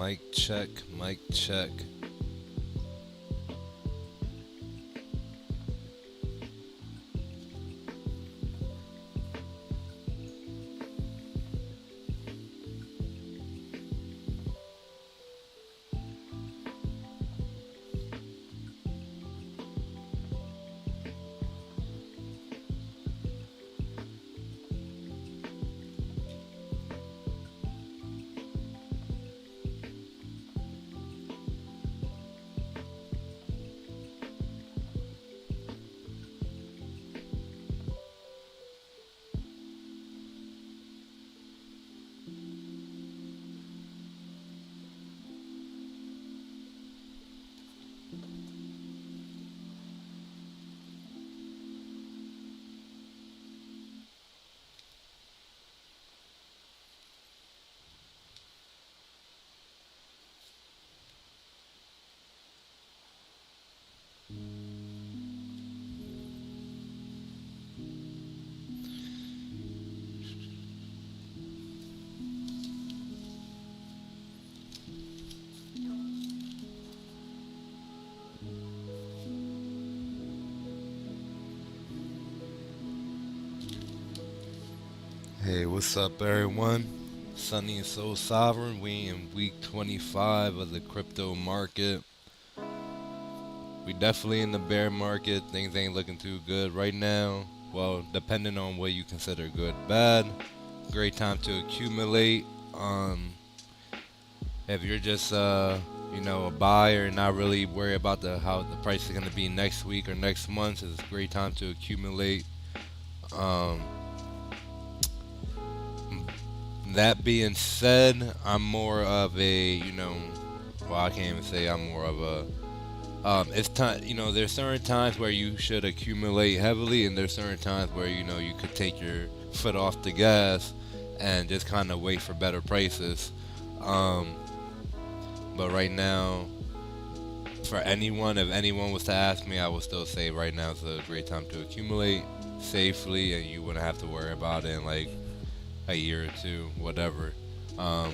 Mic check, mic check. Hey, what's up, everyone? Sunny and Soul Sovereign. We in week 25 of the crypto market. We definitely in the bear market. Things ain't looking too good right now. Well, depending on what you consider good, bad. Great time to accumulate. If you're just a buyer and not really worried about how the price is gonna be next week or next month, it's a great time to accumulate. Um, That being said, I'm more of well, I can't even say I'm more of it's time, there's certain times where you should accumulate heavily, and there's certain times where, you could take your foot off the gas and just kind of wait for better prices. Um, but right now, for anyone, if anyone was to ask me, I would still say right now is a great time to accumulate safely, and you wouldn't have to worry about it in like a year or two, whatever. Um,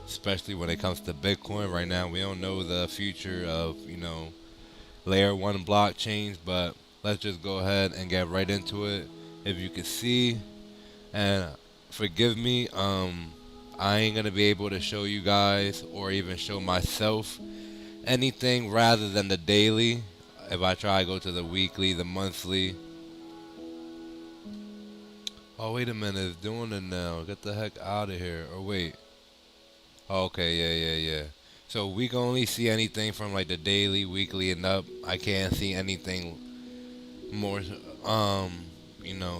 Especially when it comes to Bitcoin. Right now, we don't know the future of layer one blockchains, but let's just go ahead and get right into it. If you can see, and forgive me, I ain't gonna be able to show you guys or even show myself anything rather than the daily. If I try to go to the weekly, the monthly. Oh, wait a minute, it's doing it now. Get the heck out of here. Or wait. Okay, yeah. So we can only see anything from like the daily, weekly, and up. I can't see anything more,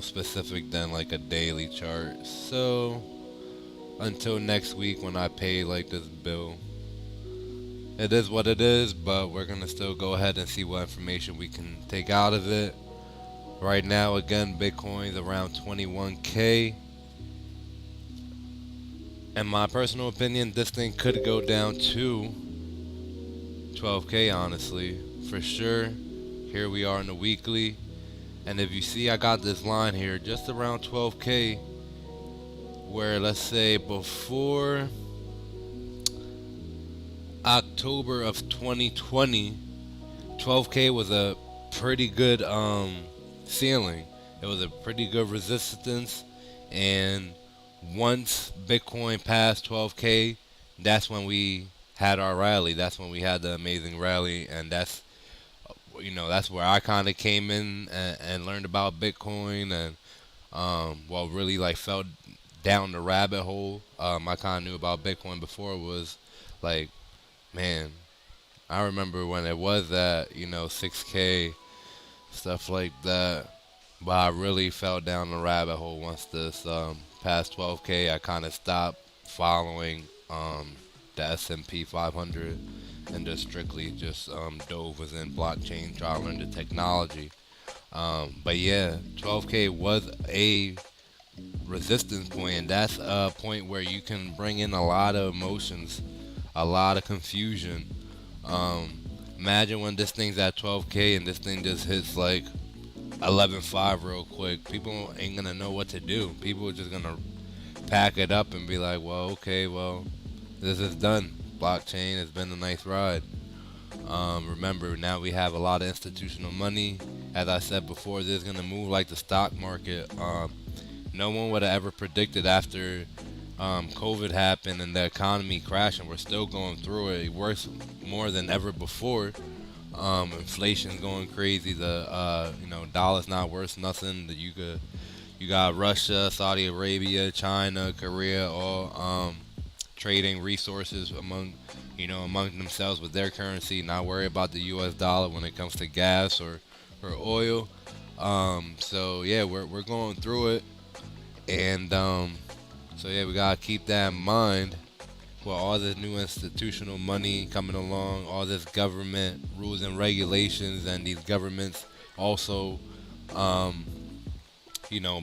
specific than like a daily chart. So until next week when I pay like this bill, it is what it is. But we're gonna still go ahead and see what information we can take out of it. Right now, again, Bitcoin's around 21K. In my personal opinion, this thing could go down to 12K, honestly, for sure. Here we are in the weekly. And if you see, I got this line here just around 12K, where let's say before October of 2020, 12K was a pretty good ceiling. It was a pretty good resistance, and once Bitcoin passed 12K, that's when we had our rally. That's when we had the amazing rally, and that's where I kind of came in and learned about Bitcoin, and really like fell down the rabbit hole. I kind of knew about Bitcoin before it was like, man, I remember when it was at 6K, stuff like that. But I really fell down the rabbit hole once this past 12K. I kind of stopped following the S&P 500 and just strictly just dove within blockchain, trying to learn the technology. But yeah, 12K was a resistance point, and that's a point where you can bring in a lot of emotions, a lot of confusion. Um, Imagine when this thing's at 12K and this thing just hits like 11.5 real quick. People ain't gonna know what to do. People are just gonna pack it up and be like, well, okay, well, this is done. Blockchain has been a nice ride. Remember, now we have a lot of institutional money. As I said before, this is going to move like the stock market. No one would have ever predicted after COVID happened and the economy crashed, and we're still going through it worse more than ever before. Inflation's going crazy. The dollar's not worth nothing. You got Russia, Saudi Arabia, China, Korea, all trading resources among themselves with their currency. Not worry about the U.S. dollar when it comes to gas or oil. So yeah, we're going through it, and so yeah, we gotta keep that in mind. With all this new institutional money coming along, all this government rules and regulations, and these governments also, um,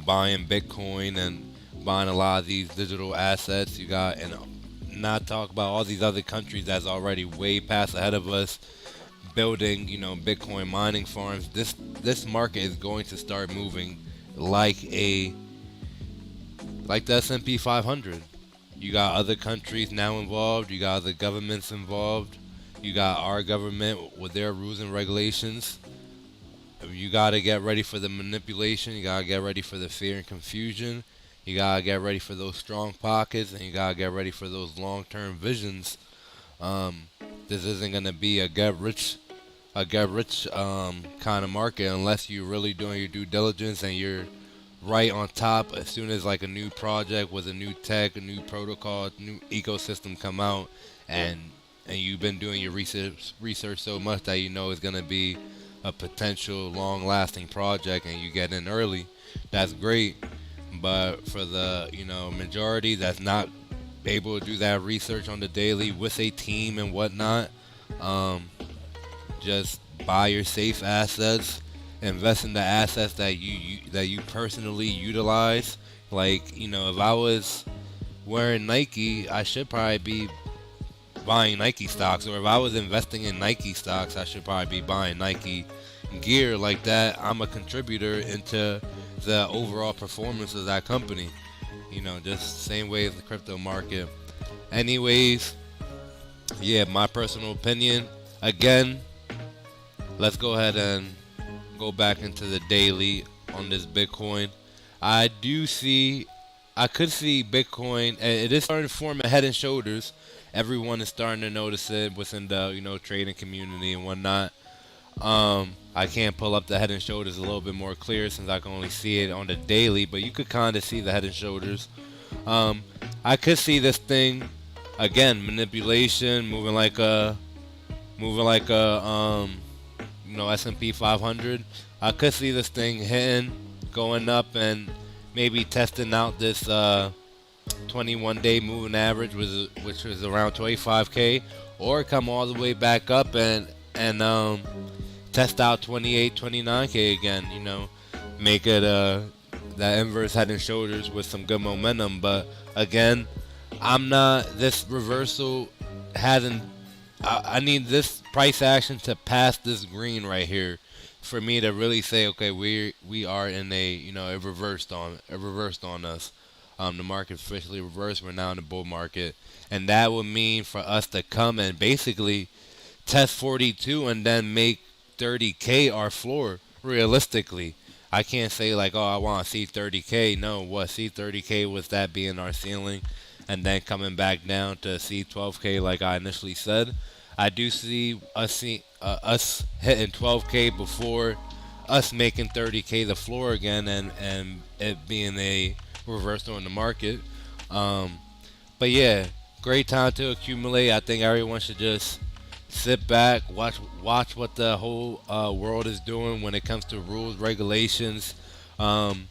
buying Bitcoin and buying a lot of these digital assets. You got, and not talk about all these other countries that's already way past ahead of us, building, Bitcoin mining farms. This market is going to start moving like the S&P 500. You got other countries now involved. You got other governments involved. You got our government with their rules and regulations. You got to get ready for the manipulation. You got to get ready for the fear and confusion. You got to get ready for those strong pockets, and you got to get ready for those long-term visions. Um, this isn't going to be a get rich kind of market unless you're really doing your due diligence and you're right on top as soon as like a new project with a new tech, a new protocol, new ecosystem come out, and you've been doing your research so much that you know it's gonna be a potential long lasting project and you get in early. That's great. But for the majority that's not able to do that research on the daily with a team and whatnot, um, just buy your safe assets, invest in the assets that you personally utilize. Like, if I was wearing Nike, I should probably be buying Nike stocks, or if I was investing in Nike stocks, I should probably be buying Nike gear. Like that, I'm a contributor into the overall performance of that company. Just same way as the crypto market. Anyways, yeah, my personal opinion. Again, let's go ahead and go back into the daily on this Bitcoin. I could see Bitcoin, and it is starting to form a head and shoulders. Everyone is starting to notice it within the trading community and whatnot. I can't pull up the head and shoulders a little bit more clear since I can only see it on the daily, but you could kind of see the head and shoulders. I could see this thing again, manipulation, moving like a S&P 500. I could see this thing hitting, going up, and maybe testing out this 21-day moving average, which was around 25K, or come all the way back up and test out 28, 29K again. Make it that inverse head and shoulders with some good momentum. But again, I'm not. This reversal hasn't. I need this price action to pass this green right here for me to really say, okay, we are in it reversed on us. The market officially reversed. We're now in the bull market, and that would mean for us to come and basically test 42 and then make 30K our floor. Realistically, I can't say like, oh, I want to see 30K. No, what see 30K was that being our ceiling, and then coming back down to see 12K like I initially said. I do see us hitting 12K before us making 30K the floor again, and it being a reversal in the market. But yeah, great time to accumulate. I think everyone should just sit back, watch what the whole world is doing when it comes to rules, regulations, and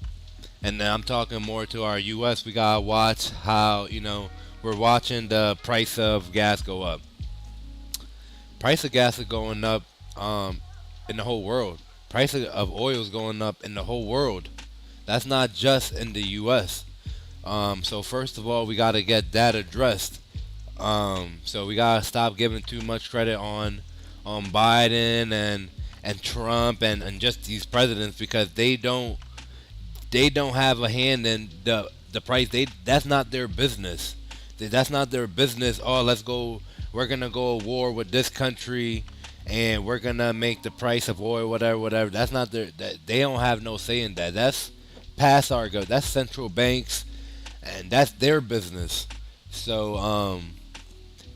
then I'm talking more to our U.S. We gotta watch how we're watching the price of gas go up. Price of gas is going up in the whole world. Price of oil is going up in the whole world. That's not just in the U.S. So first of all, we got to get that addressed. So we gotta stop giving too much credit on Biden and Trump and just these presidents, because they don't have a hand in the price. That's not their business. That's not their business. Oh, let's go we're gonna go to war with this country, and we're gonna make the price of oil whatever, whatever. That's not their. They don't have no say in that. That's past our go. That's central banks, and that's their business. So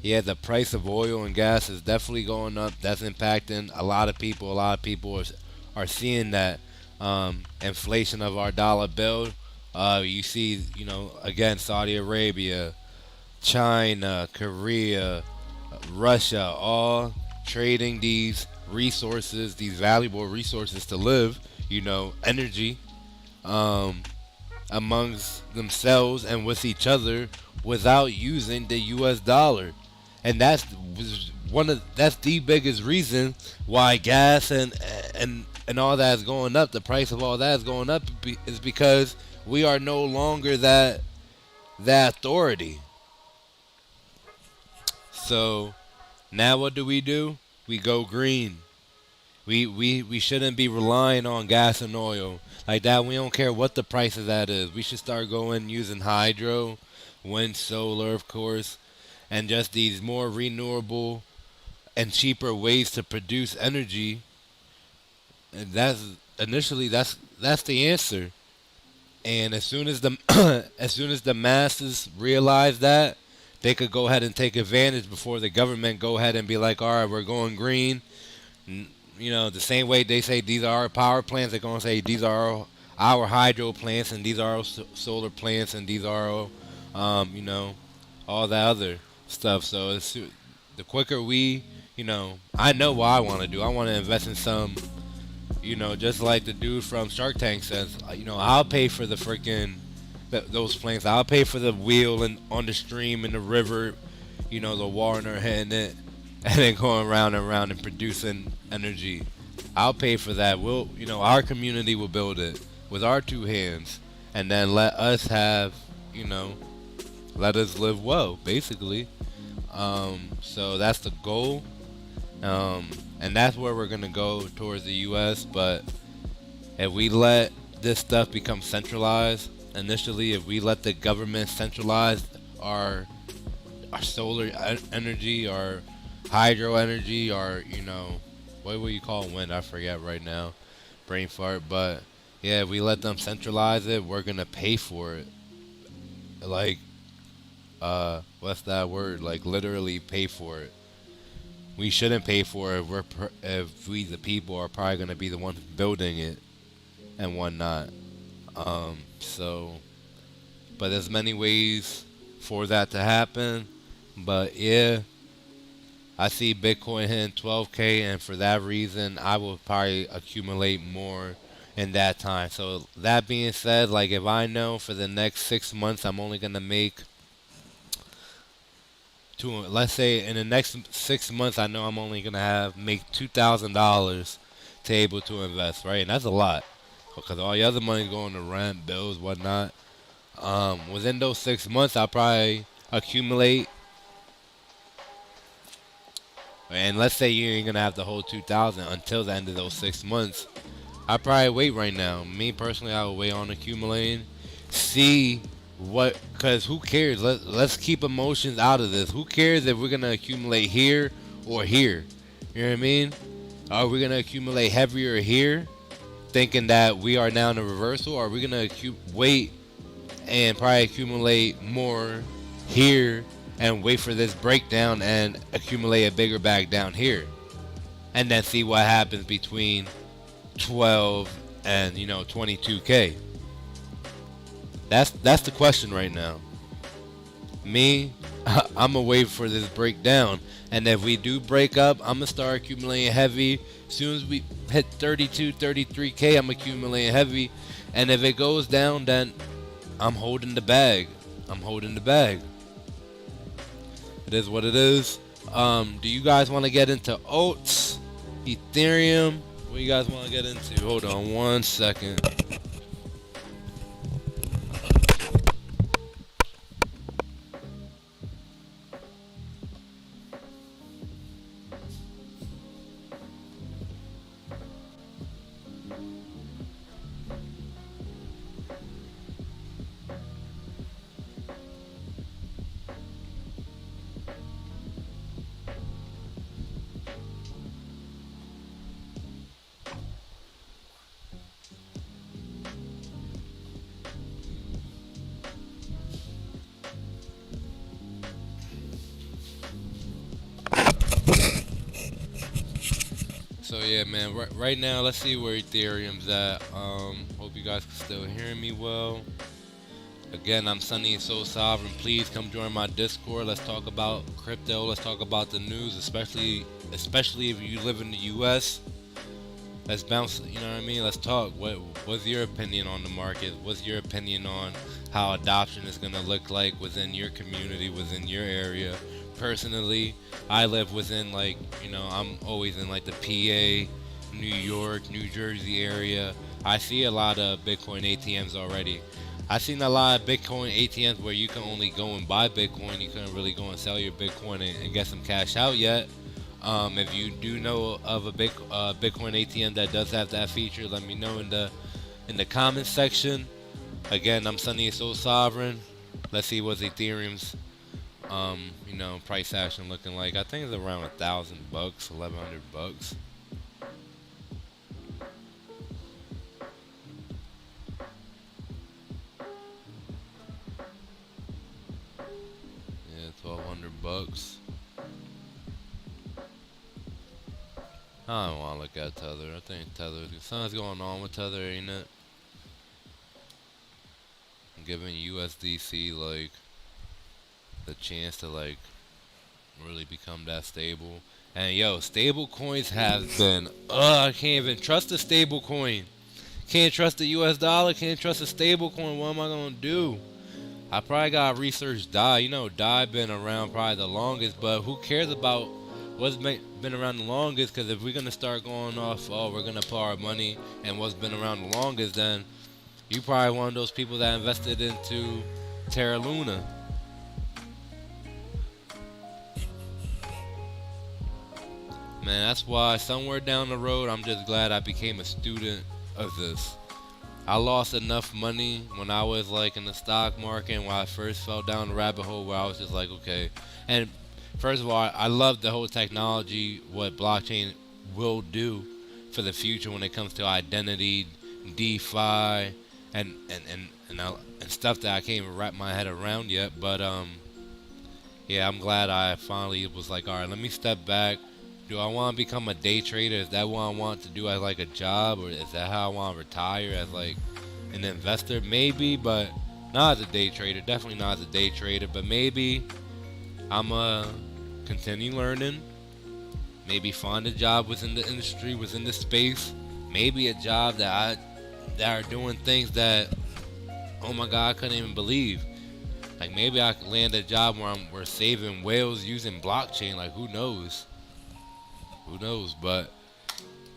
yeah, the price of oil and gas is definitely going up. That's impacting a lot of people. A lot of people are seeing that inflation of our dollar bill. You see, again, Saudi Arabia, China, Korea, Russia, all trading these resources, these valuable resources to live, energy, um, amongst themselves and with each other without using the U.S. dollar, and that's the biggest reason why gas and all that is going up. The price of all that is going up is because we are no longer that authority. So now what do? We go green. We shouldn't be relying on gas and oil like that. We don't care what the price of that is. We should start going using hydro, wind, solar, of course, and just these more renewable and cheaper ways to produce energy. And that's the answer. And as soon as the as soon as the masses realize that, they could go ahead and take advantage before the government go ahead and be like, all right, we're going green. The same way they say these are our power plants, they're going to say these are our hydro plants, and these are our solar plants, and these are all that other stuff. So the quicker I know what I want to do. I want to invest in some, just like the dude from Shark Tank says, I'll pay for the freaking those planes. I'll pay for the wheel and on the stream and the river, the water hitting it, and then going round and round and producing energy. I'll pay for that. Our community will build it with our two hands, and then let us have, let us live well, basically. So that's the goal, and that's where we're gonna go towards the U.S. But if we let this stuff become centralized initially, if we let the government centralize our solar energy, our hydro energy, our what would you call wind? I forget right now, brain fart. But yeah, if we let them centralize it, we're gonna pay for it. Like, what's that word? Like, literally pay for it. We shouldn't pay for it. If we the people are probably gonna be the ones building it and whatnot. So, but there's many ways for that to happen. But yeah, I see Bitcoin hitting 12K, and for that reason, I will probably accumulate more in that time. So that being said, like, if I know for the next 6 months I'm only gonna make let's say in the next 6 months, I know I'm only gonna make $2,000 to able to invest, right? And that's a lot because all the other money going to rent, bills, whatnot. Within those 6 months, I'll probably accumulate. And let's say you ain't gonna have the whole 2,000 until the end of those 6 months. I probably wait right now. Me personally, I will wait on accumulating. See what, cause who cares? Let's keep emotions out of this. Who cares if we're gonna accumulate here or here? You know what I mean? Are we gonna accumulate heavier here, thinking that we are now in a reversal? Or are we gonna wait and probably accumulate more here and wait for this breakdown and accumulate a bigger bag down here, and then see what happens between 12 and 22K? That's the question right now. Me, I'm gonna wait for this breakdown, and if we do break up, I'm gonna start accumulating heavy. As soon as we hit 32, 33K, I'm accumulating heavy, and if it goes down, then I'm holding the bag. I'm holding the bag. It is what it is. Do you guys want to get into alts, Ethereum? What do you guys want to get into? Hold on one second. So yeah, man. Right now, let's see where Ethereum's at. Hope you guys can still hear me well. Again, I'm Sunny and So Sovereign. Please come join my Discord. Let's talk about crypto. Let's talk about the news, especially if you live in the U.S. Let's bounce. You know what I mean? Let's talk. What's your opinion on the market? What's your opinion on how adoption is gonna look like within your community, within your area? Personally, I live within I'm always in like the PA, New York, New Jersey area. I see a lot of Bitcoin ATMs already. I've seen a lot of Bitcoin ATMs where you can only go and buy Bitcoin. You couldn't really go and sell your Bitcoin and get some cash out yet. If you do know of a Bitcoin ATM that does have that feature, let me know in the comments section. Again, I'm Sunny So Sovereign. Let's see what Ethereum's price action looking like. I think it's around $1,000, $1,100. Yeah, $1,200. I don't want to look at Tether. I think Tether, something's going on with Tether, ain't it? Giving USDC like the chance to like really become that stable. And yo, stable coins have been I can't even trust a stable coin. Can't trust the US dollar, can't trust a stable coin. What am I gonna do? I probably gotta research DAI. You know, DAI been around probably the longest, but who cares about been around the longest? Because if we're gonna start going off, oh, we're gonna put our money and what's been around the longest, then you probably one of those people that invested into Terra Luna. Man, that's why somewhere down the road, I'm just glad I became a student of this. I lost enough money when I was like in the stock market when I first fell down the rabbit hole where I was just like, okay. And first of all, I love the whole technology, what blockchain will do for the future when it comes to identity, DeFi, and stuff that I can't even wrap my head around yet. But yeah, I'm glad I finally was like, all right, let me step back. Do I want to become a day trader? Is that what I want to do as like a job, or is that how I want to retire as like an investor? Maybe, but not as a day trader. Definitely not as a day trader. But maybe I'm continue learning. Maybe find a job within the industry, within the space. Maybe a job that are doing things that, oh my God, I couldn't even believe. Like maybe I could land a job where we're saving whales using blockchain. Like who knows? Who knows? But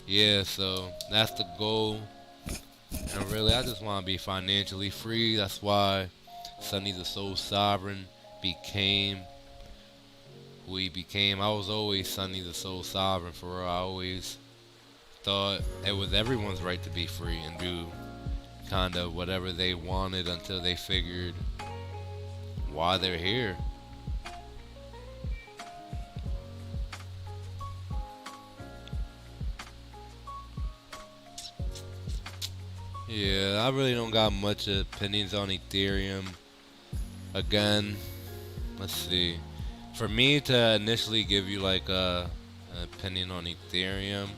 yeah, so that's the goal. And really, I just want to be financially free. That's why Sunny the Soul Sovereign became who he became. I was always Sunny the Soul Sovereign for real. I always thought it was everyone's right to be free and do kind of whatever they wanted until they figured why they're here. Yeah, I really don't got much opinions on Ethereum. Again, let's see. For me to initially give you like an opinion on Ethereum,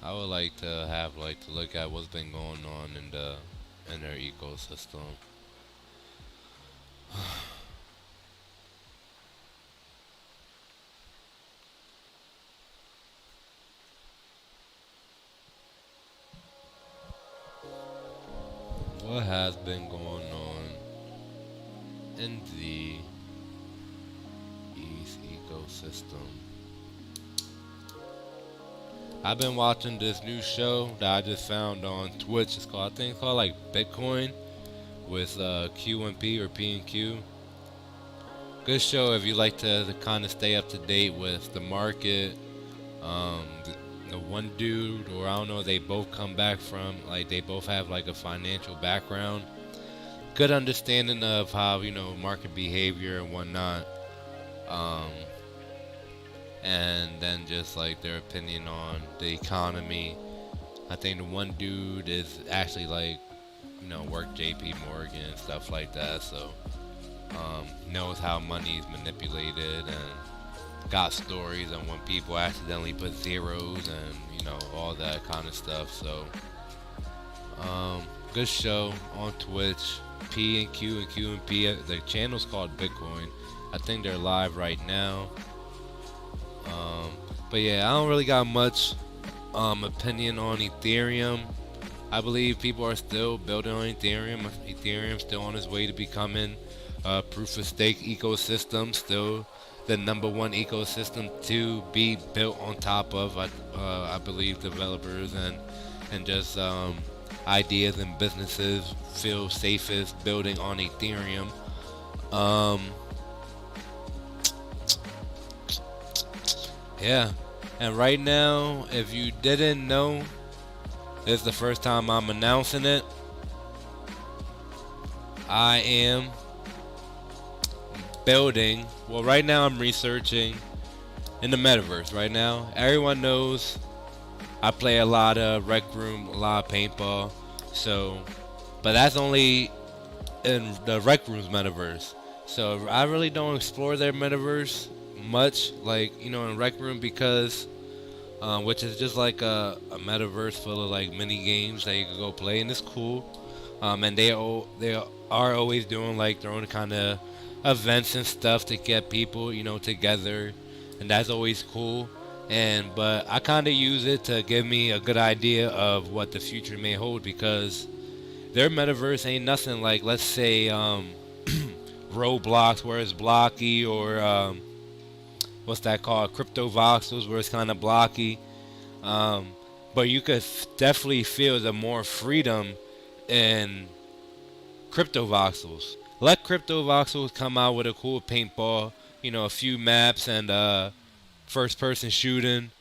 I would like to have like to look at what's been going on in their ecosystem. What has been going on in the East ecosystem? I've been watching this new show that I just found on Twitch. I think it's called like Bitcoin with Q and P or P and Q. Good show if you like to kind of stay up to date with the market. The one dude, or I don't know, they both come back from like they both have like a financial background. Good understanding of how market behavior and whatnot. Um, and then just like their opinion on the economy. I think the one dude is actually like worked JP Morgan and stuff like that, so knows how money is manipulated and got stories on when people accidentally put zeros and all that kind of stuff. So good show on Twitch. P and Q and Q and P. The channel's called Bitcoin. I think they're live right now. But yeah, I don't really got much opinion on Ethereum. I believe people are still building on Ethereum. Ethereum's still on its way to becoming a proof of stake ecosystem. Still the number one ecosystem to be built on top of. I believe developers and just ideas and businesses feel safest building on Ethereum. Yeah, and right now, if you didn't know, this is the first time I'm announcing it. I am building. Well, right now I'm researching in the metaverse. Right now, everyone knows I play a lot of Rec Room, a lot of paintball. So, but that's only in the Rec Room's metaverse. So I really don't explore their metaverse much, like in Rec Room, because which is just like a metaverse full of like mini games that you can go play, and it's cool. And they are always doing like their own kind of events and stuff to get people together, and that's always cool. But I kind of use it to give me a good idea of what the future may hold, because their metaverse ain't nothing like, let's say, Roblox, where it's blocky, or what's that called, Crypto Voxels, where it's kind of blocky. But you could definitely feel the more freedom in Crypto Voxels. Let Crypto Voxels come out with a cool paintball, a few maps, and first person shooting.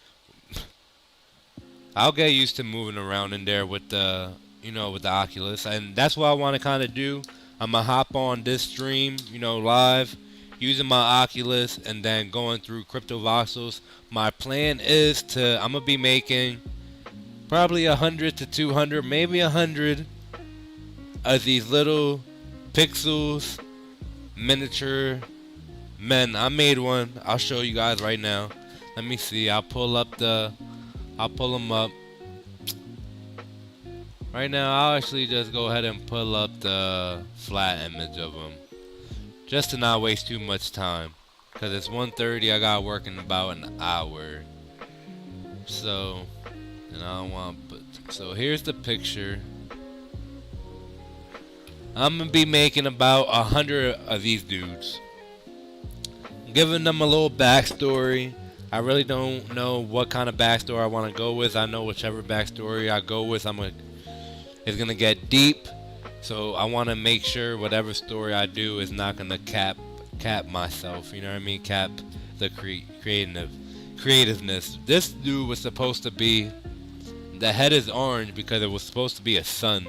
I'll get used to moving around in there with the with the Oculus, and that's what I want to kind of do. I'm gonna hop on this stream, live, using my Oculus, and then going through Crypto Voxels. My plan is I'm gonna be making probably 100 to 200, maybe 100 of these little pixels, miniature men. I made one. I'll show you guys right now. Let me see. I'll pull them up. Right now, I'll actually just go ahead and pull up the flat image of them, just to not waste too much time. Cause it's 1:30. I got work in about an hour. So, and I don't want. So here's the picture. I'm gonna be making about 100 of these dudes, giving them a little backstory. I really don't know what kind of backstory I want to go with. I know whichever backstory I go with, it's gonna get deep. So I want to make sure whatever story I do is not gonna cap myself. You know what I mean? Cap the creativeness. This dude was supposed to be. The head is orange because it was supposed to be a sun.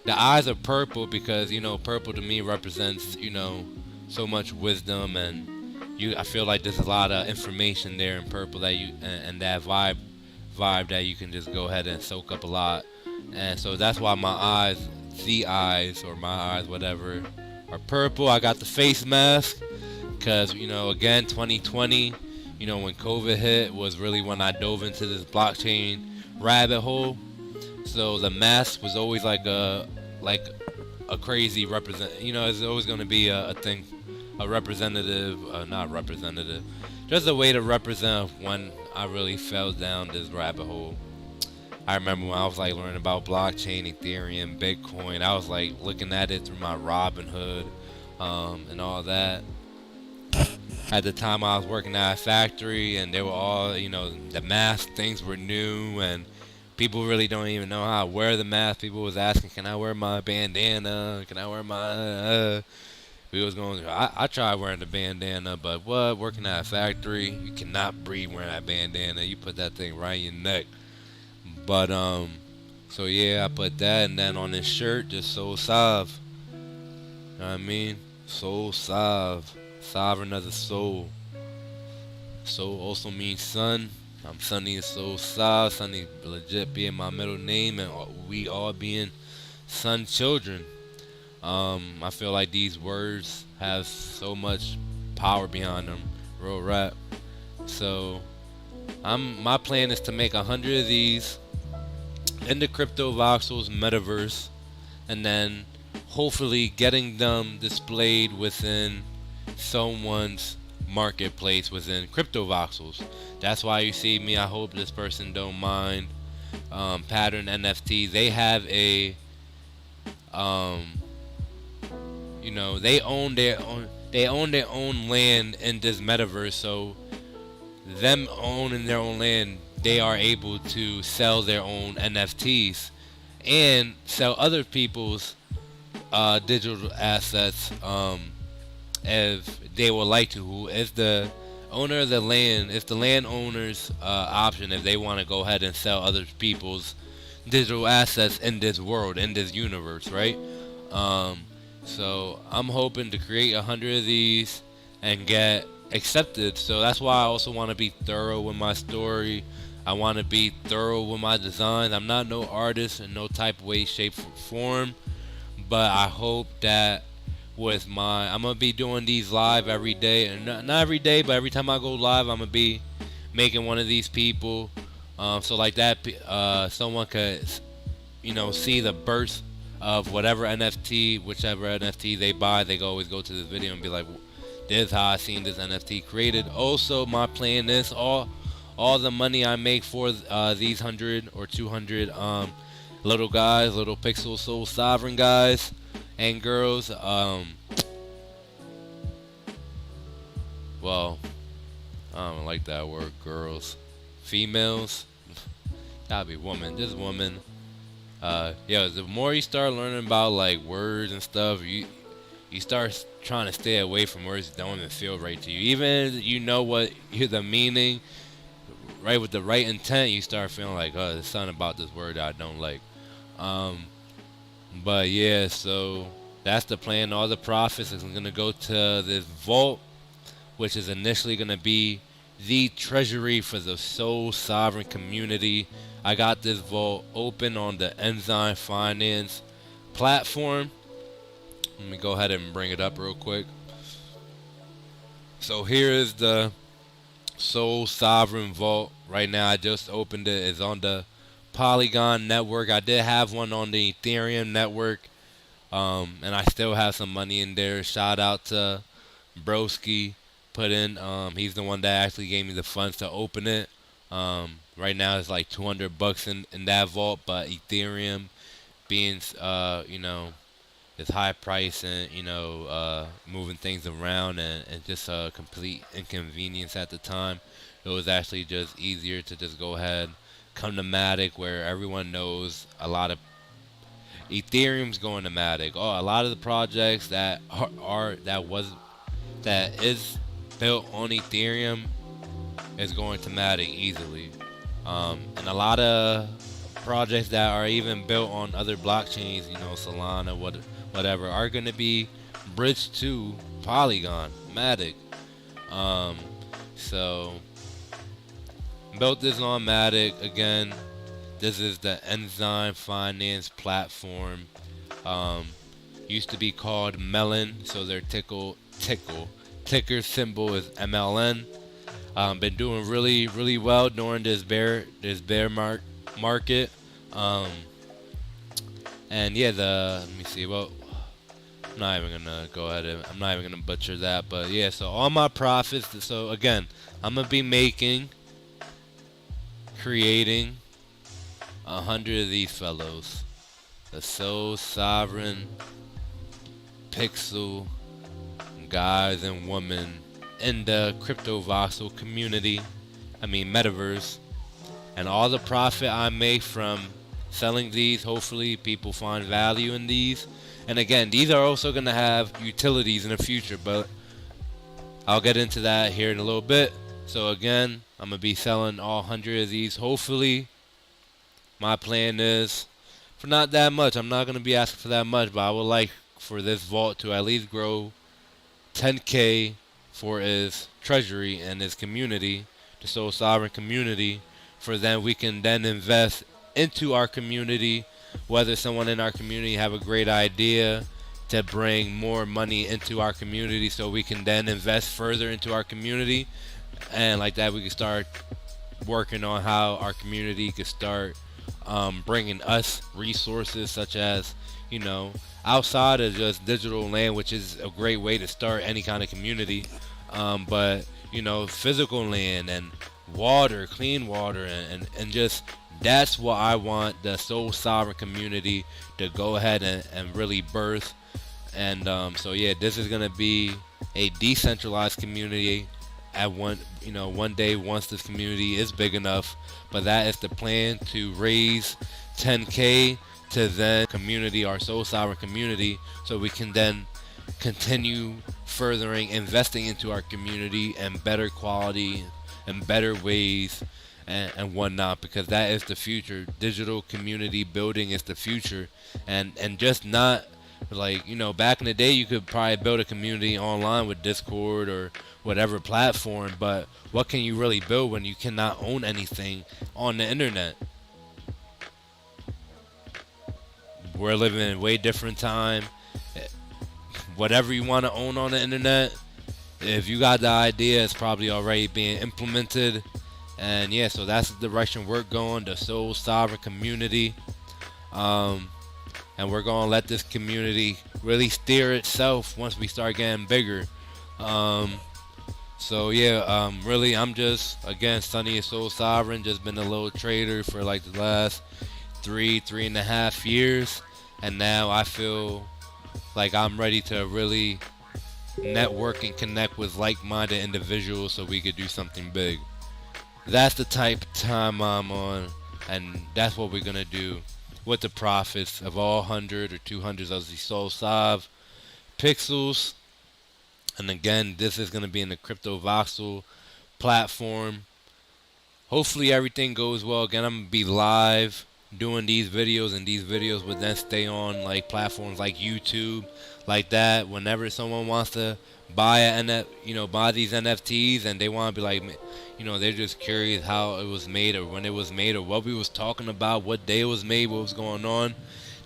The eyes are purple because purple to me represents so much wisdom, and I feel like there's a lot of information there in purple that and that vibe that you can just go ahead and soak up a lot. And so that's why my eyes, whatever, are purple. I got the face mask because again, 2020, when COVID hit was really when I dove into this blockchain rabbit hole. So the mask was always like a crazy it's always going to be a thing, a representative, not representative, just a way to represent when I really fell down this rabbit hole. I remember when I was like learning about blockchain, Ethereum, Bitcoin, I was like looking at it through my Robinhood, and all that. At the time I was working at a factory, and they were all, the mask things were new, and people really don't even know how to wear the mask. People was asking, can I wear my bandana? Can I wear my, we was going, I tried wearing the bandana, but working at a factory, you cannot breathe wearing that bandana. You put that thing right in your neck. But, so yeah, I put that, and then on this shirt, just Soul Sav. You know what I mean? Soul Sav. Sovereign of the soul. Soul also means son. I'm Sunny and Soul Sav. Sunny legit being my middle name, and we all being son children. I feel like these words have so much power behind them. real rap. So my plan is to make 100 of these in the crypto voxels metaverse, and then hopefully getting them displayed within someone's marketplace within crypto voxels. That's why you see me. I hope this person don't mind. Pattern NFT. They have a um, they own their own. They own their own land in this metaverse. So them owning their own land, they are able to sell their own NFTs and sell other people's digital assets, if they would like to. Who is the owner of the land? It's the landowner's option if they want to go ahead and sell other people's digital assets in this world, in this universe, right? Um, so I'm hoping to create 100 of these and get accepted. So that's why I also want to be thorough with my story. I want to be thorough with my designs. I'm not no artist in no type of way, shape, or form, but I hope that with I'm gonna be doing these live every day, and not every day, but every time I go live, I'm gonna be making one of these people, so like that, someone could, see the birth of whatever NFT, whichever NFT they buy. They always go to this video and be like, "This is how I seen this NFT created." Also, my plan is all the money I make for these 100 or 200 little guys, little pixel soul sovereign guys and girls. Well, I don't like that word, girls, females. Gotta be woman, just woman. Yeah, the more you start learning about like words and stuff, you start trying to stay away from words that don't even feel right to you. Even if you know what the meaning, right, with the right intent, you start feeling like, oh, there's something about this word that I don't like. Um, but yeah, so that's the plan. All the profits is gonna go to this vault, which is initially gonna be the treasury for the Soul Sovereign community. I got this vault open on the Enzyme Finance platform. Let me go ahead and bring it up real quick. So here is the Soul Sovereign Vault. Right now, I just opened it. It's on the Polygon network. I did have one on the Ethereum network, and I still have some money in there. Shout out to Broski. He's the one that actually gave me the funds to open it. Right now, it's like $200 in that vault, but Ethereum being, it's high price and moving things around and just a complete inconvenience at the time. It was actually just easier to just go ahead, come to Matic, where everyone knows a lot of Ethereum's going to Matic. Oh, a lot of the projects that is built on Ethereum is going to Matic easily, and a lot of projects that are even built on other blockchains, Solana, whatever, are going to be bridged to Polygon, Matic. So built this on Matic. Again, this is the Enzyme Finance platform. Used to be called Melon, so their ticker symbol is MLN. Been doing really, really well during this bear market. And yeah, let me see. Well, I'm not even gonna butcher that. But yeah, so all my profits. So again, I'm gonna be creating 100 of these fellows, the Soul Sovereign Pixel guys and women in the crypto voxel community, metaverse, and all the profit I make from selling these, hopefully people find value in these. And again, these are also going to have utilities in the future, but I'll get into that here in a little bit. So again, I'm going to be selling all 100 of these. Hopefully, my plan is for not that much. I'm not going to be asking for that much, but I would like for this vault to at least grow 10K for its treasury and its community, the Soul Sovereign community, for then we can then invest into our community, whether someone in our community have a great idea to bring more money into our community so we can then invest further into our community. And like that, we can start working on how our community could start bringing us resources such as, you know, outside of just digital land, which is a great way to start any kind of community. But, you know, physical land and water, clean water, and just that's what I want the soul sovereign community to go ahead and really birth. And so yeah, this is gonna be a decentralized community at one day once this community is big enough. But that is the plan, to raise 10K to then community, our soul sovereign community, so we can then continue furthering investing into our community and better quality and better ways and whatnot, because that is the future. Digital community building is the future. And just not like, back in the day you could probably build a community online with Discord or whatever platform, but what can you really build when you cannot own anything on the internet? We're living in a way different time. Whatever you want to own on the internet, if you got the idea, it's probably already being implemented. And yeah, so that's the direction we're going, the soul sovereign community. And we're going to let this community really steer itself once we start getting bigger. So yeah, really, I'm just, again, Sunny is Soul Sovereign. Just been a little trader for like the last 3.5 years. And now I feel like I'm ready to really network and connect with like-minded individuals so we could do something big. That's the type of time I'm on, and that's what we're gonna do with the profits of all 100 or 200s of the Soul Sov pixels. And again, this is gonna be in the Crypto Voxel platform. Hopefully everything goes well. Again, I'm gonna be live doing these videos, and these videos would then stay on like platforms like YouTube, like that. Whenever someone wants to buy buy these NFTs, and they want to be like, they're just curious how it was made, or when it was made, or what we was talking about, what day it was made, what was going on.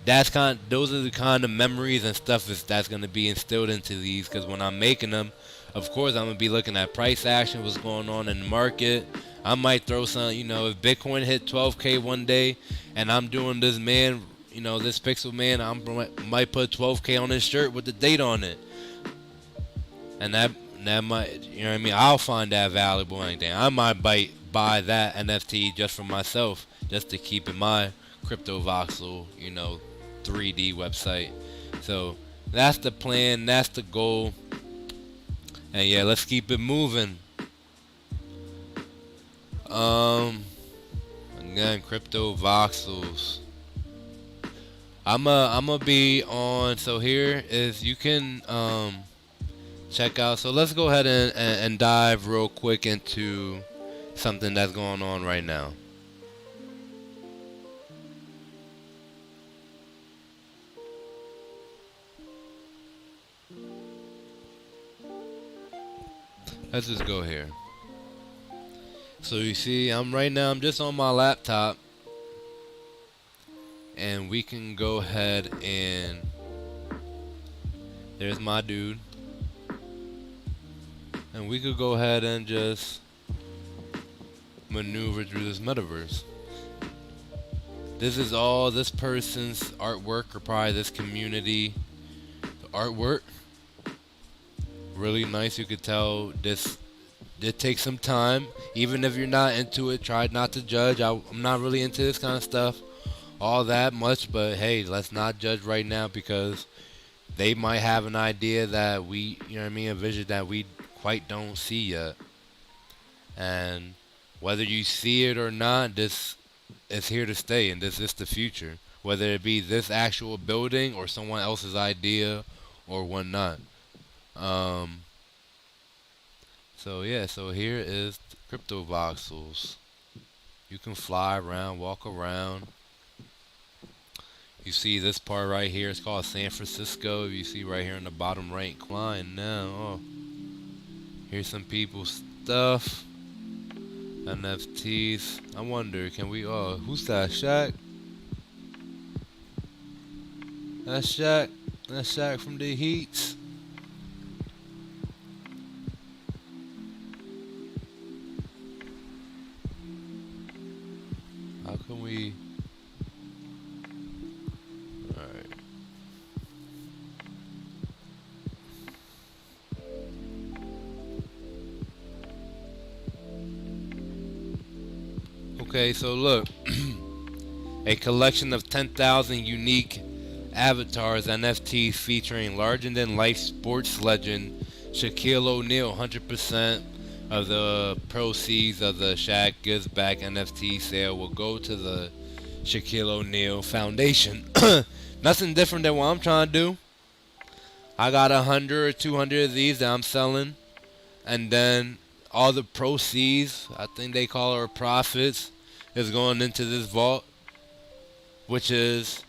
Those are the kind of memories and stuff that's gonna be instilled into these. Because when I'm making them, of course I'm gonna be looking at price action, what's going on in the market. I might throw some, if Bitcoin hit 12K one day, and I'm doing this man, this pixel man, I might put 12K on his shirt with the date on it. And that might, I'll find that valuable or anything. I might buy that NFT just for myself, just to keep in my Crypto Voxel, 3D website. So that's the plan, that's the goal. And yeah, let's keep it moving. Again, Crypto Voxels. I'ma be on. So here is, you can check out. So let's go ahead and dive real quick into something that's going on right now. Let's just go here. So you see, I'm just on my laptop, and we can go ahead and there's my dude, and we could go ahead and just maneuver through this metaverse. This is all this person's artwork, or probably this community artwork. Really nice. You could tell this did take some time. Even if you're not into it, try not to judge. I'm not really into this kind of stuff all that much, but hey, let's not judge right now, because they might have an idea that we, a vision that we quite don't see yet. And whether you see it or not, this is here to stay, and this is the future. Whether it be this actual building or someone else's idea or whatnot. So yeah, so here is Crypto Voxels. You can fly around, walk around. You see this part right here, it's called San Francisco. You see right here in the bottom right line now. Oh, here's some people's stuff. NFTs. I wonder, can we, who's that, Shaq? That's Shaq? That's Shaq from the Heats. How can we? All right. Okay, so look, a collection of 10,000 unique avatars NFTs featuring larger-than-life sports legend Shaquille O'Neal. 100% of the proceeds of the Shaq Gives Back NFT sale will go to the Shaquille O'Neal Foundation. Nothing different than what I'm trying to do. I got 100 or 200 of these that I'm selling, and then all the proceeds, I think they call it profits, is going into this vault, which is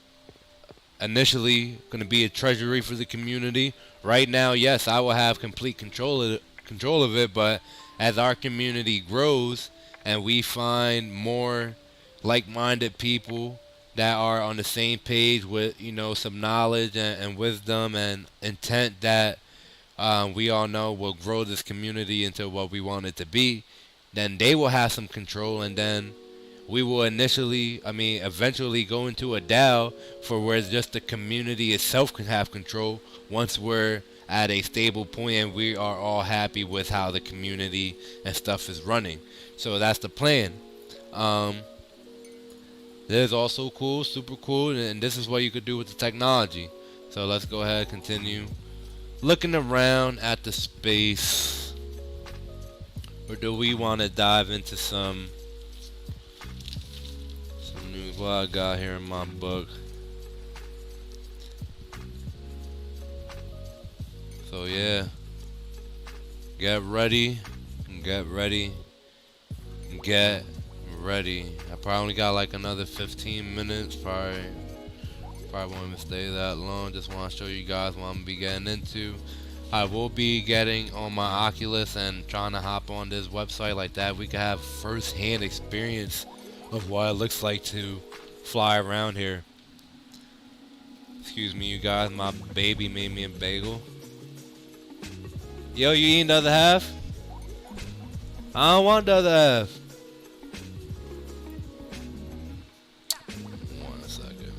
initially going to be a treasury for the community. Right now, yes, I will have complete control of it, but as our community grows and we find more like-minded people that are on the same page with, some knowledge and wisdom and intent that we all know will grow this community into what we want it to be, then they will have some control, and then we will eventually go into a DAO for where just the community itself can have control once we're at a stable point and we are all happy with how the community and stuff is running. So that's the plan. Um, this is also cool, super cool, and this is what you could do with the technology. So let's go ahead and continue looking around at the space. Or do we want to dive into some news? What I got here in my book. So yeah, get ready, get ready, get ready. I probably only got like another 15 minutes. Probably won't even stay that long. Just want to show you guys what I'm gonna be getting into. I will be getting on my Oculus and trying to hop on this website like that. We can have first-hand experience of what it looks like to fly around here. Excuse me, you guys. My baby made me a bagel. Yo, you eating the other half? I don't want the other half. One second.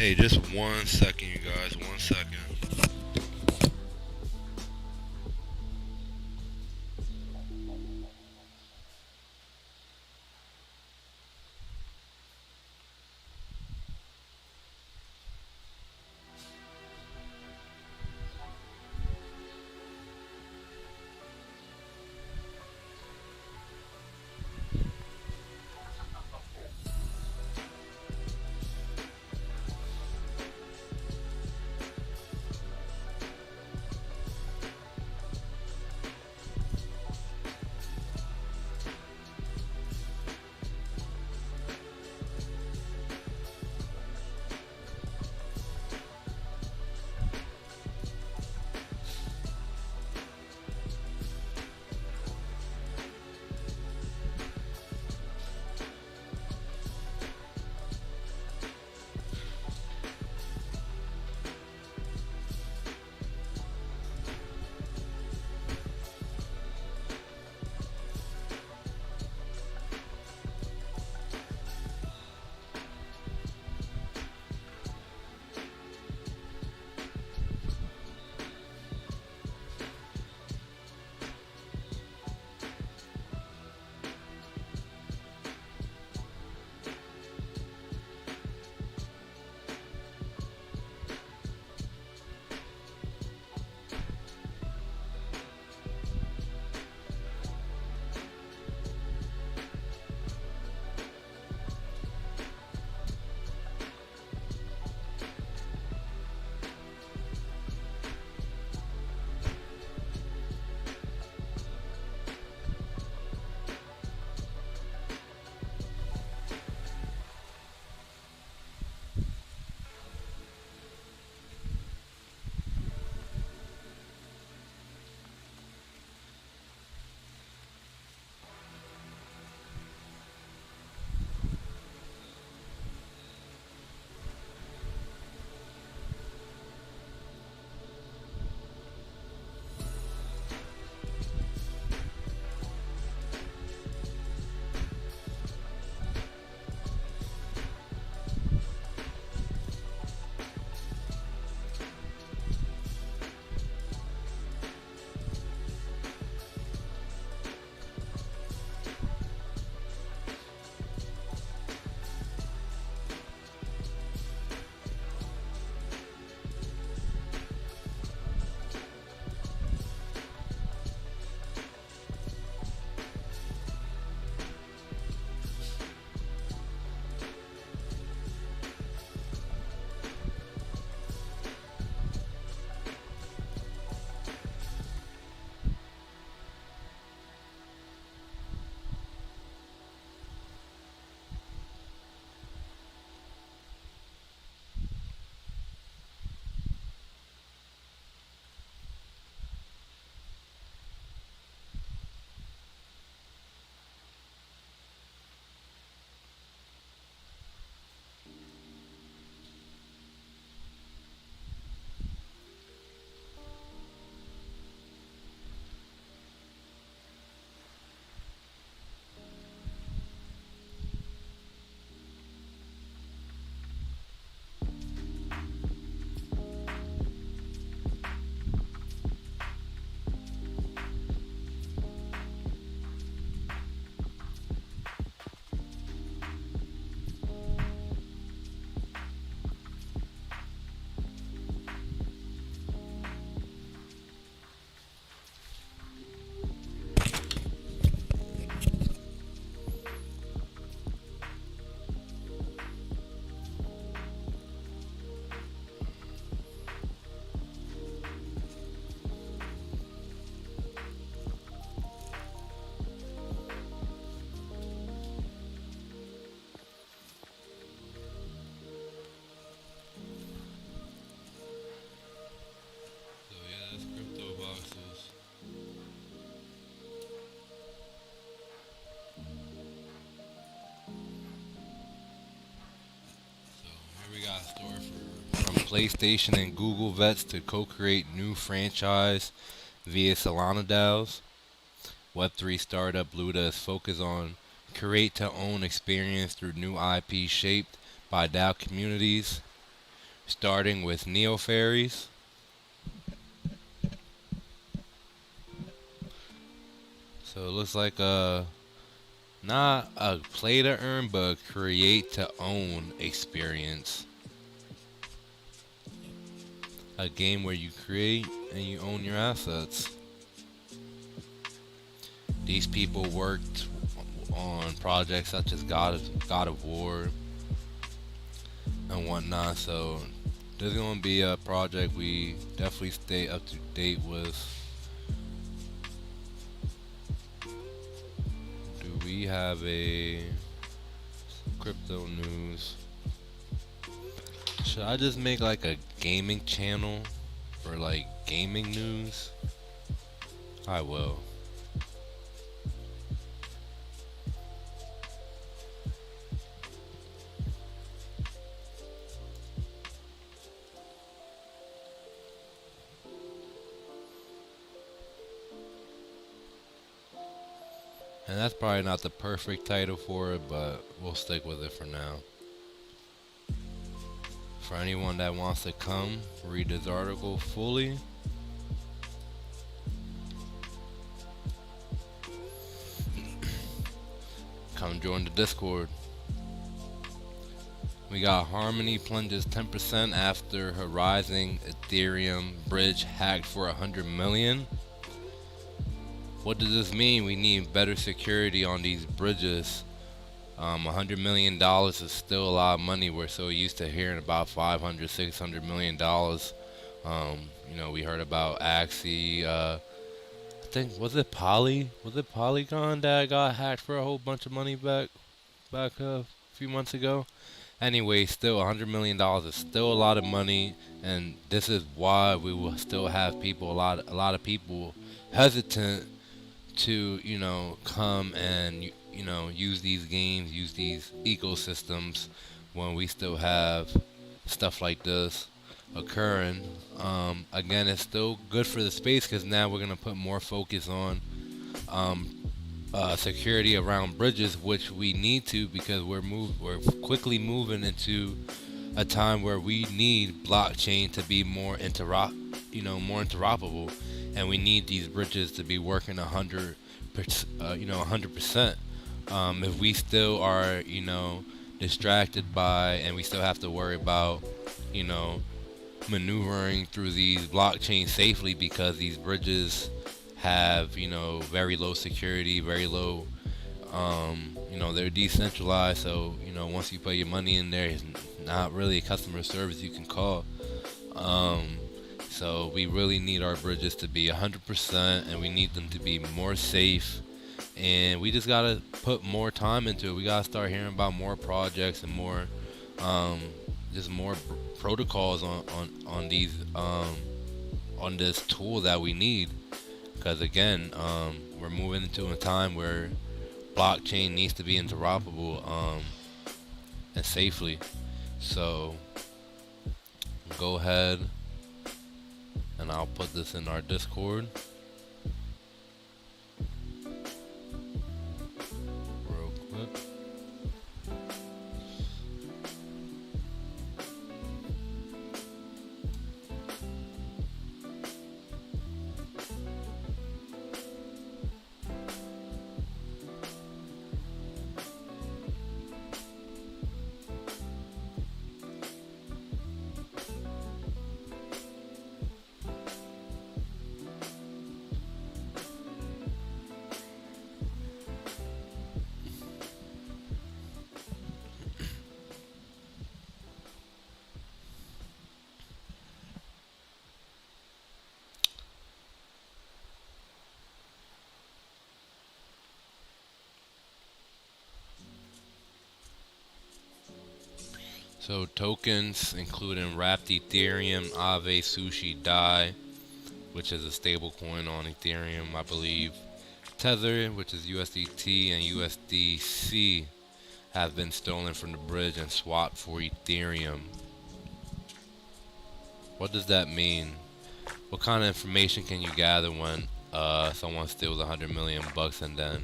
Hey, just 1 second, you guys. 1 second. So yeah, that's crypto boxes. So here we got a store from PlayStation and Google vets to co-create new franchise via Solana DAOs. Web3 startup Luda is focused on create to own experience through new IP shaped by DAO communities. starting with Neo Fairies. So it looks like a not a play to earn, but a create to own experience. A game where you create and you own your assets. These people worked on projects such as God of War and whatnot. So this is gonna be a project we definitely stay up to date with. Do we have a crypto news? Should I just make like a gaming channel for like gaming news? I will. And that's probably not the perfect title for it, but we'll stick with it for now. For anyone that wants to come read this article fully, come join the Discord. We got Harmony plunges 10% after Horizon Ethereum bridge hacked for 100 million. What does this mean? We need better security on these bridges. $100 million is still a lot of money. We're so used to hearing about 500, $600 million. We heard about Axie. I think was it Polygon that got hacked for a whole bunch of money back a few months ago. Anyway, still $100 million is still a lot of money, and this is why we will still have people a lot of people hesitant to come and use these games, use these ecosystems when we still have stuff like this occurring. Again, it's still good for the space because now we're gonna put more focus on security around bridges, which we need to because we're quickly moving into a time where we need blockchain to be more more interoperable, and we need these bridges to be working 100%. If we still are, distracted by, and we still have to worry about, maneuvering through these blockchains safely because these bridges have, very low security, very low, they're decentralized. So, once you put your money in there, it's not really a customer service you can call. So we really need our bridges to be 100%, and we need them to be more safe. And we just gotta put more time into it. We gotta start hearing about more projects and more, just more protocols on these, on this tool that we need. Because again, we're moving into a time where blockchain needs to be interoperable, and safely. So go ahead, and I'll put this in our Discord real quick. So tokens including Wrapped Ethereum, Aave, Sushi, Dai, which is a stable coin on Ethereum, I believe. Tether, which is USDT, and USDC have been stolen from the bridge and swapped for Ethereum. What does that mean? What kind of information can you gather when someone steals 100 million bucks and then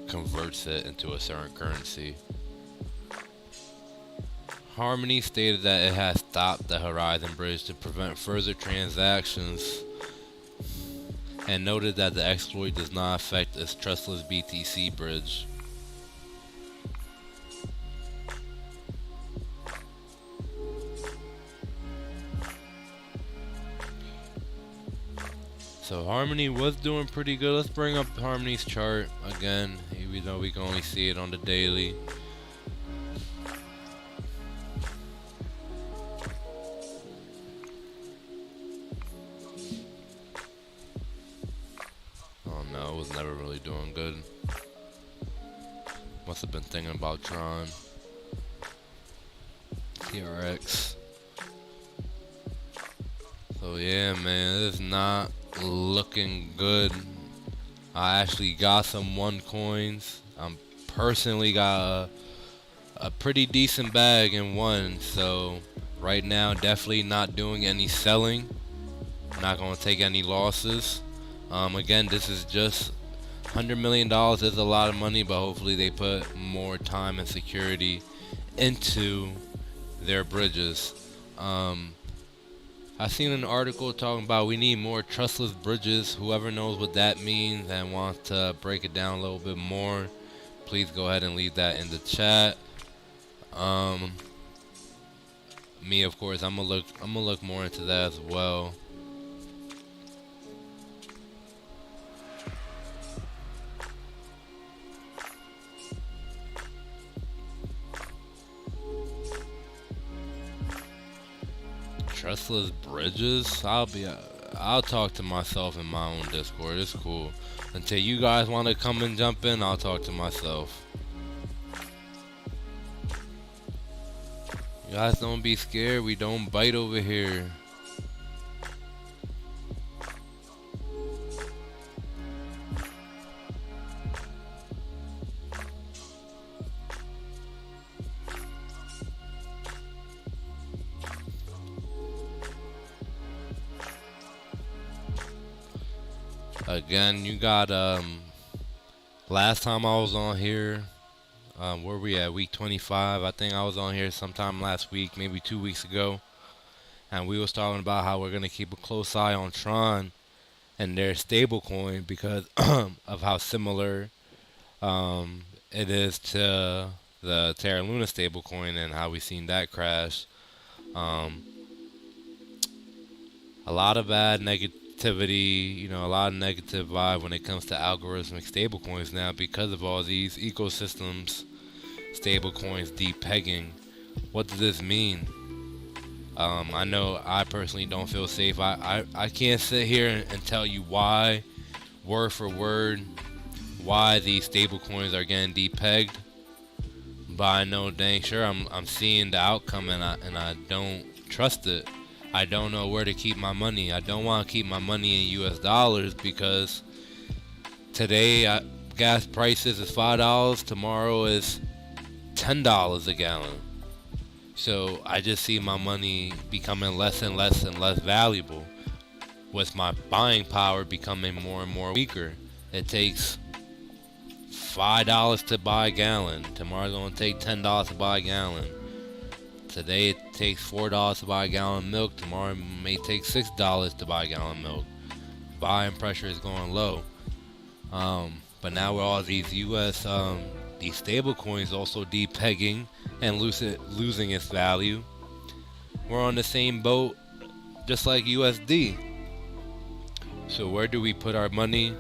converts it into a certain currency? Harmony stated that it has stopped the Horizon Bridge to prevent further transactions and noted that the exploit does not affect its trustless BTC bridge. So Harmony was doing pretty good. Let's bring up Harmony's chart again, even though we can only see it on the daily. Oh no, it was never really doing good. Must have been thinking about Tron. TRX. So yeah, man, it's not looking good. I actually got some one coins. I'm personally got a pretty decent bag in one. So right now, definitely not doing any selling. Not gonna take any losses. Again, this is just $100 million is a lot of money, but hopefully they put more time and security into their bridges. I seen an article talking about we need more trustless bridges. Whoever knows what that means and wants to break it down a little bit more, please go ahead and leave that in the chat. Me, of course, I'm gonna look more into that as well. Trustless bridges. I'll talk to myself in my own Discord. It's cool. Until you guys want to come and jump in, I'll talk to myself. You guys don't be scared. We don't bite over here. Again, you got last time I was on here, where we at, week 25? I think I was on here sometime last week, maybe 2 weeks ago, and we was talking about how we're gonna keep a close eye on Tron and their stablecoin because of how similar it is to the Terra Luna stablecoin and how we seen that crash. Um, a lot of bad negativity, a lot of negative vibe when it comes to algorithmic stablecoins now because of all these ecosystems, stablecoins depegging. What does this mean? I know I personally don't feel safe. I can't sit here and tell you why, word for word, why these stablecoins are getting depegged, but I know dang sure I'm seeing the outcome and I don't trust it. I don't know where to keep my money. I don't want to keep my money in US dollars because today gas prices is $5, tomorrow is $10 a gallon. So I just see my money becoming less and less and less valuable with my buying power becoming more and more weaker. It takes $5 to buy a gallon. Tomorrow's going to take $10 to buy a gallon. Today it takes $4 to buy a gallon of milk. Tomorrow it may take $6 to buy a gallon of milk. Buying pressure is going low. But now with all these US, these stable coins also depegging and losing its value, we're on the same boat just like USD. So where do we put our money?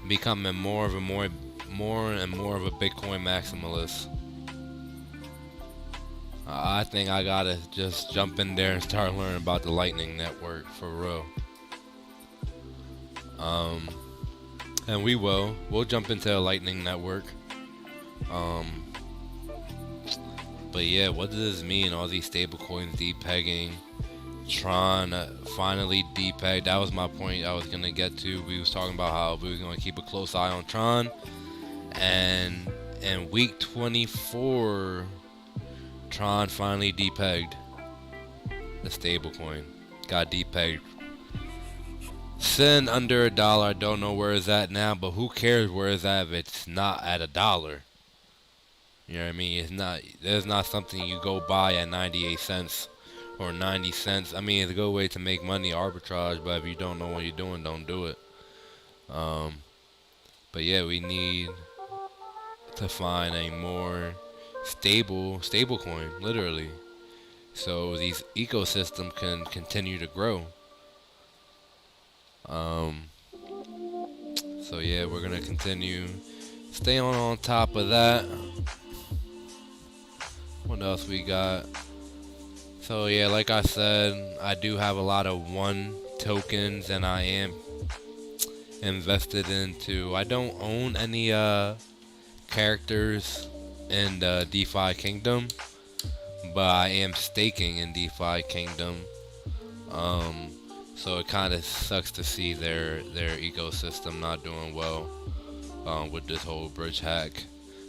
Becoming more and more of a Bitcoin maximalist. I think I gotta just jump in there and start learning about the Lightning Network for real. And we'll jump into the Lightning Network. But yeah, what does this mean? All these stable coins depegging, Tron finally depegged. That was my point I was gonna get to. We was talking about how we was gonna keep a close eye on Tron, and in week 24. Tron finally depegged. The stablecoin got depegged. Sitting under $1. I don't know where it's at now, but who cares where it's at if it's not at $1? You know what I mean? There's not something you go buy at 98 cents or 90 cents. I mean, it's a good way to make money, arbitrage, but if you don't know what you're doing, don't do it. Um, but yeah, we need to find a more stable coin, literally, so these ecosystems can continue to grow. Um, so yeah, we're gonna continue stay on top of that. What else we got? So yeah, like I said, I do have a lot of one tokens, and I am invested into. I don't own any characters in the DeFi Kingdom, but I am staking in DeFi Kingdom. Um, so it kind of sucks to see their ecosystem not doing well with this whole bridge hack.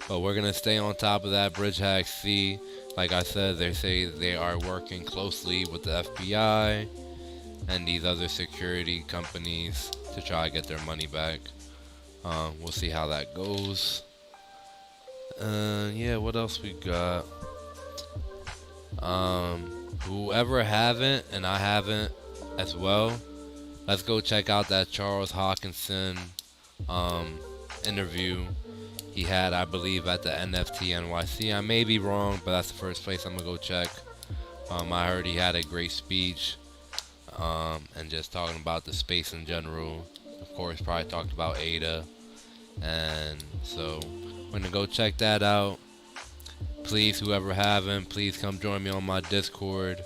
But we're gonna stay on top of that bridge hack. See, like I said, they say they are working closely with the FBI and these other security companies to try to get their money back. We'll see how that goes. Yeah, what else we got? Whoever haven't, and I haven't as well, let's go check out that Charles Hawkinson interview he had, I believe, at the NFT NYC. I may be wrong, but that's the first place I'm gonna go check. I heard he had a great speech, and just talking about the space in general. Of course, probably talked about ADA, and so we're gonna go check that out. Please, whoever haven't, please come join me on my Discord.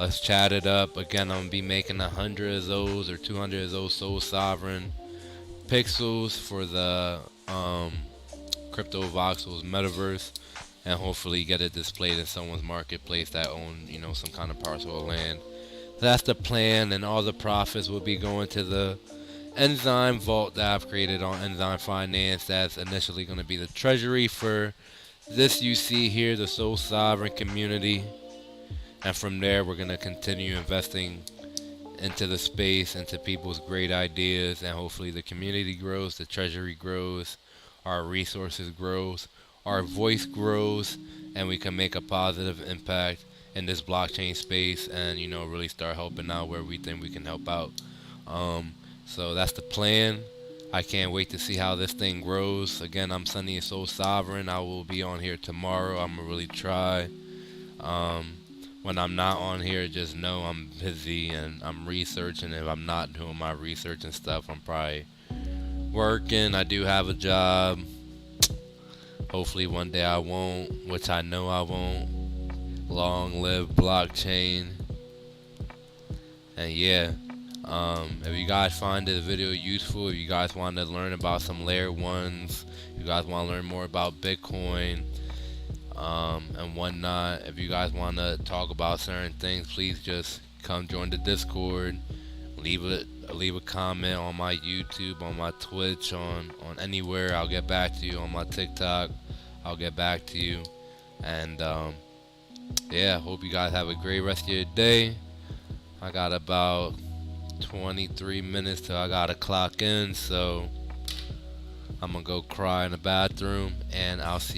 Let's chat it up. Again, I'm gonna be making 100 of those or 200 of those Soul Sovereign pixels for the Crypto Voxels metaverse, and hopefully get it displayed in someone's marketplace that own, some kind of parcel of land. That's the plan, and all the profits will be going to the Enzyme Vault that I've created on Enzyme Finance. That's initially going to be the treasury for this you see here, the Soul Sovereign community. And from there, we're going to continue investing into the space, into people's great ideas, and hopefully the community grows, the treasury grows, our resources grows, our voice grows, and we can make a positive impact in this blockchain space, and really start helping out where we think we can help out. So that's the plan. I can't wait to see how this thing grows. Again, I'm Sunny and Soul Sovereign. I will be on here tomorrow. I'm gonna really try. When I'm not on here, just know I'm busy and I'm researching. If I'm not doing my research and stuff, I'm probably working. I do have a job. Hopefully one day I won't, which I know I won't. Long live blockchain. And yeah, if you guys find this video useful, if you guys want to learn about some layer ones, if you guys want to learn more about Bitcoin, and whatnot, if you guys want to talk about certain things, please just come join the Discord. Leave a comment on my YouTube, on my Twitch, on anywhere. I'll get back to you. On my TikTok, I'll get back to you. And yeah, hope you guys have a great rest of your day. I got about 23 minutes till I gotta clock in, so I'm gonna go cry in the bathroom, and I'll see